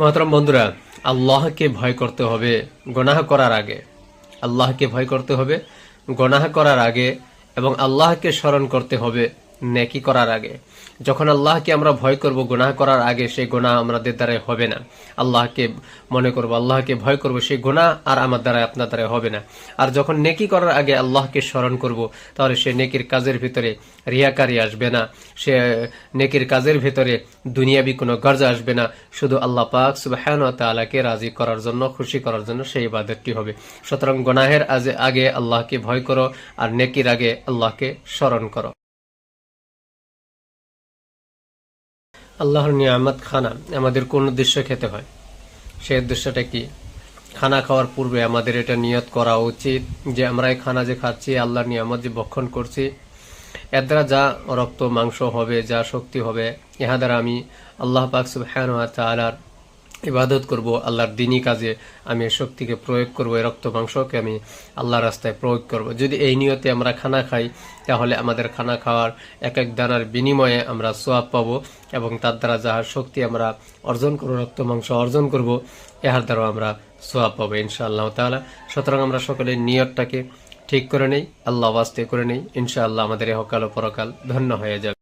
মহতরম বন্ধুরা, আল্লাহকে ভয় করতে হবে গুনাহ করার আগে। আল্লাহকে ভয় করতে হবে গুনাহ করার আগে এবং আল্লাহকে স্মরণ করতে হবে নেকি করার আগে। যখন আল্লাহকে আমরা ভয় করব গুনাহ করার আগে, সেই গুনাহ আমাদের দ্বারাই হবে না। আল্লাহকে মনে করব, আল্লাহকে ভয় করব, সেই গুনাহ আর আমার দ্বারা আপনার দ্বারা হবে না। আর যখন নেকি করার আগে আল্লাহকে স্মরণ করব, তাহলে সে নেকির কাজের ভিতরে রিয়াকারি আসবে না, সে নেকির কাজের ভিতরে দুনিয়াবি কোনো গর্জ আসবে না। শুধু আল্লাহ পাক সুবহানাহু ওয়া তাআলাকে রাজি করার জন্য, খুশি করার জন্য সেই ইবাদতটি হবে। সুতরাং গুনাহের আগে আল্লাহকে ভয় করো আর নেকির আগে আল্লাহকে স্মরণ করো। আল্লাহর নিয়ামত খানা আমাদের কোন উদ্দেশ্যে খেতে হয়, সেই উদ্দেশ্যটা কি? খানা খাওয়ার পূর্বে আমাদের এটা নিয়ত করা উচিত যে আমরা এই খানা যে খাচ্ছি, আল্লাহর নিয়ামত যে ভক্ষণ করছি, এর দ্বারা যা রক্ত মাংস হবে, যা শক্তি হবে, ইহা দ্বারা আমি আল্লাহ পাক সুবহানাহু ওয়া তাআলার ইবাদত করব, আল্লাহর দিনী কাজে আমি এই শক্তিকে প্রয়োগ করব, এই রক্ত মাংসকে আমি আল্লাহর রাস্তায় প্রয়োগ করব। যদি এই নিয়তে আমরা খানা খাই, তাহলে আমাদের খানা খাওয়ার এক এক দানার বিনিময়ে আমরা সোয়াব পাবো এবং তার দ্বারা যাহার শক্তি আমরা অর্জন করব, রক্ত মাংস অর্জন করব, এহার দ্বারাও আমরা সোয়াব পাবো ইনশাআল্লাহ তাআলা। সুতরাং আমরা সকলে নিয়তটাকে ঠিক করে নেই, আল্লাহ ওয়াস্তে করে নেই, ইনশাআল্লাহ আমাদের ইহকাল ও পরকাল ধন্য হয়ে যাবে।